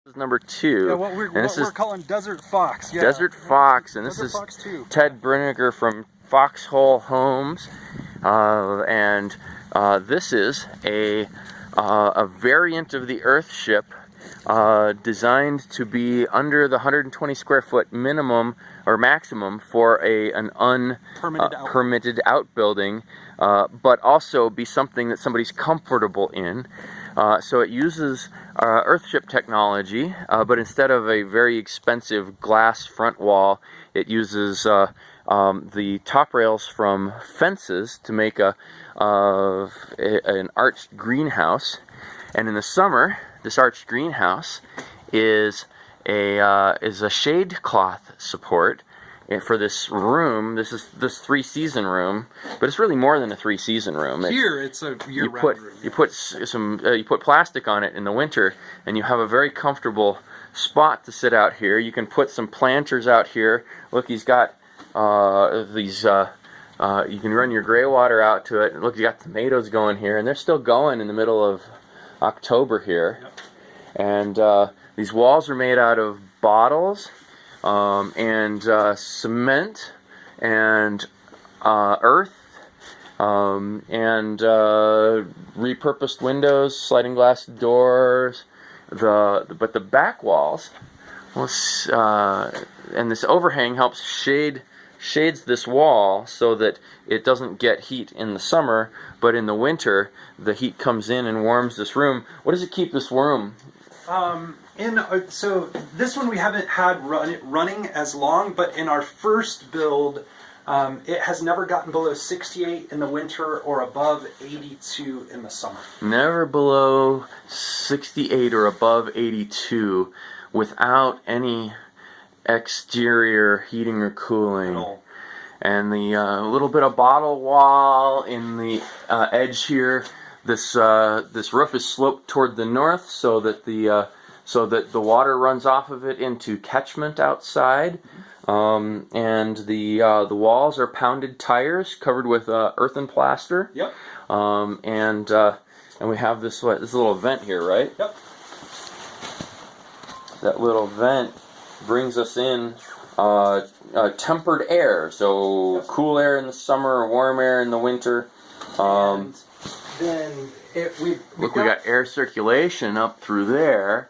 This is number 2. Yeah, what we're calling Desert Fox. Yeah. Desert Fox, and this Desert is Fox 2. Ted Brinegar from Foxhole Homes, this is a variant of the Earthship designed to be under the 120 square foot minimum or maximum for an unpermitted outbuilding, but also be something that somebody's comfortable in. So it uses Earthship technology, but instead of a very expensive glass front wall, it uses the top rails from fences to make an arched greenhouse. And in the summer, this arched greenhouse is a shade cloth support for this room. This is this 3-season room, but it's really more than a 3-season room. Here, it's a year-round room. You put plastic on it in the winter, and you have a very comfortable spot to sit out here. You can put some planters out here. Look, he's got these. You can run your gray water out to it. Look, you got tomatoes going here, and they're still going in the middle of October here. Yep. And these walls are made out of bottles and cement and earth and repurposed windows, sliding glass doors. But the back walls, and this overhang helps shades this wall so that it doesn't get heat in the summer, but in the winter the heat comes in and warms this room. What does it keep this room? So this one we haven't had running as long, but in our first build, it has never gotten below 68 in the winter or above 82 in the summer. Never below 68 or above 82 without any exterior heating or cooling. And the little bit of bottle wall in the edge here. This roof is sloped toward the north so that the water runs off of it into catchment outside. And the walls are pounded tires covered with earthen plaster. Yep. And we have this little vent here, right? Yep. That little vent brings us in tempered air, so yep. Cool air in the summer, warm air in the winter. And then we got air circulation up through there.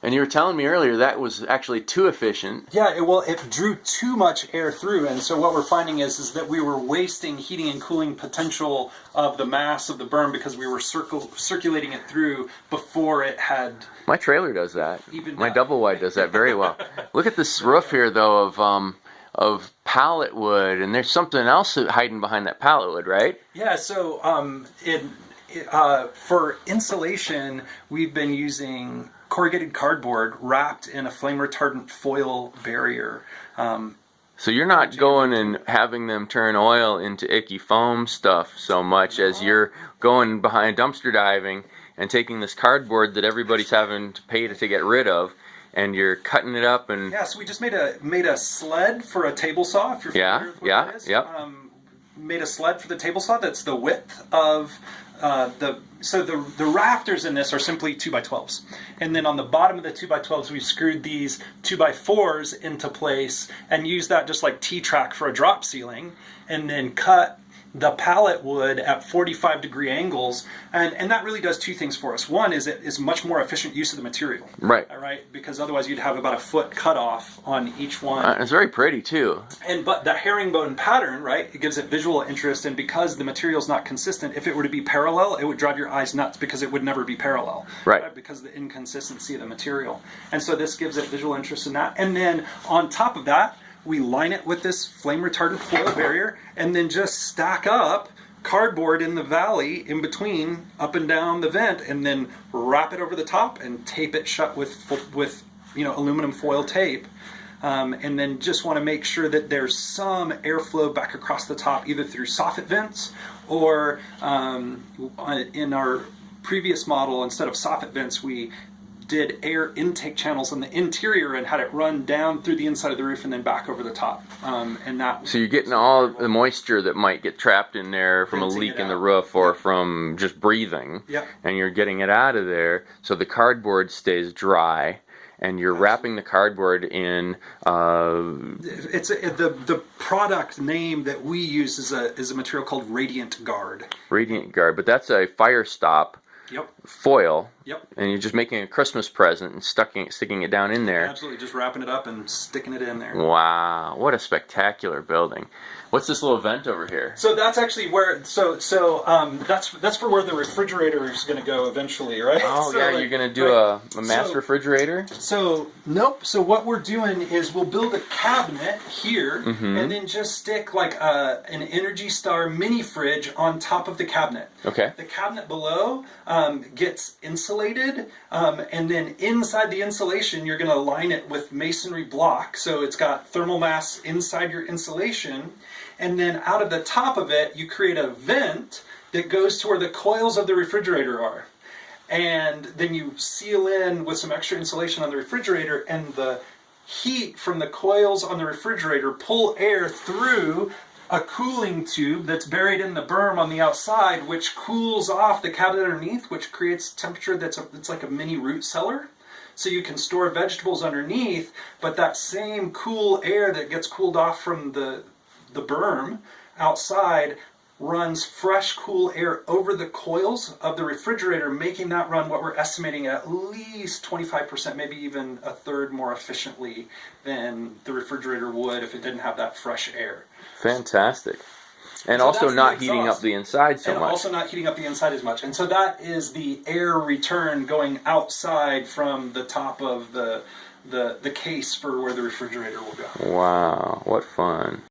And you were telling me earlier that was actually too efficient. Yeah, it drew too much air through, and so what we're finding is that we were wasting heating and cooling potential of the mass of the berm because we were circulating it through before it had. My trailer does that. My double wide does that very well. Look at this roof here, though, of pallet wood, and there's something else hiding behind that pallet wood, right? Yeah. So for insulation, we've been using corrugated cardboard wrapped in a flame retardant foil barrier. So you're not going and having them turn oil into icky foam stuff so much as you're going behind dumpster diving and taking this cardboard that everybody's having to pay to get rid of, and you're cutting it up and. Yeah, so we just made a sled for a table saw. If you're familiar with what that is. Yep. Made a sled for the table saw that's the width of the rafters in this are simply 2x12s, and then on the bottom of the 2x12s we've screwed these 2x4s into place and used that just like T-track for a drop ceiling, and then cut the pallet wood at 45-degree angles, and that really does two things for us. One is it is much more efficient use of the material. Right. All right, because otherwise you'd have about a foot cut off on each one. It's very pretty too. But the herringbone pattern, right, it gives it visual interest, and because the material's not consistent, if it were to be parallel, it would drive your eyes nuts because it would never be parallel. Right. Because of the inconsistency of the material. And so this gives it visual interest in that. And then on top of that, we line it with this flame retardant foil barrier, and then just stack up cardboard in the valley in between, up and down the vent, and then wrap it over the top and tape it shut with aluminum foil tape. And then just want to make sure that there's some airflow back across the top, either through soffit vents or in our previous model, instead of soffit vents, we did air intake channels on the interior and had it run down through the inside of the roof and then back over the top. And that. So you're getting all the moisture that might get trapped in there from a leak in the roof or from just breathing. Yep. And you're getting it out of there so the cardboard stays dry. And you're wrapping the cardboard in. It's the product name that we use is a material called Radiant Guard. Radiant Guard, but that's a fire stop. Yep. Foil. Yep. And you're just making a Christmas present and sticking it down in there. Absolutely, just wrapping it up and sticking it in there. Wow, what a spectacular building! What's this little vent over here? So that's actually where that's for where the refrigerator is going to go eventually, right? Oh so yeah, you're going to do a mass refrigerator. So nope. So what we're doing is we'll build a cabinet here, and then just stick like an Energy Star mini fridge on top of the cabinet. Okay. The cabinet below gets insulated, and then inside the insulation, you're going to line it with masonry block, so it's got thermal mass inside your insulation. And then out of the top of it, you create a vent that goes to where the coils of the refrigerator are. And then you seal in with some extra insulation on the refrigerator, and the heat from the coils on the refrigerator pull air through a cooling tube that's buried in the berm on the outside, which cools off the cabinet underneath, which creates temperature it's like a mini root cellar. So you can store vegetables underneath, but that same cool air that gets cooled off from the berm outside runs fresh, cool air over the coils of the refrigerator, making that run what we're estimating at least 25%, maybe even a third more efficiently than the refrigerator would if it didn't have that fresh air. Fantastic. And so also not heating up the inside so much. And also not heating up the inside as much. And so that is the air return going outside from the top of the case for where the refrigerator will go. Wow, what fun.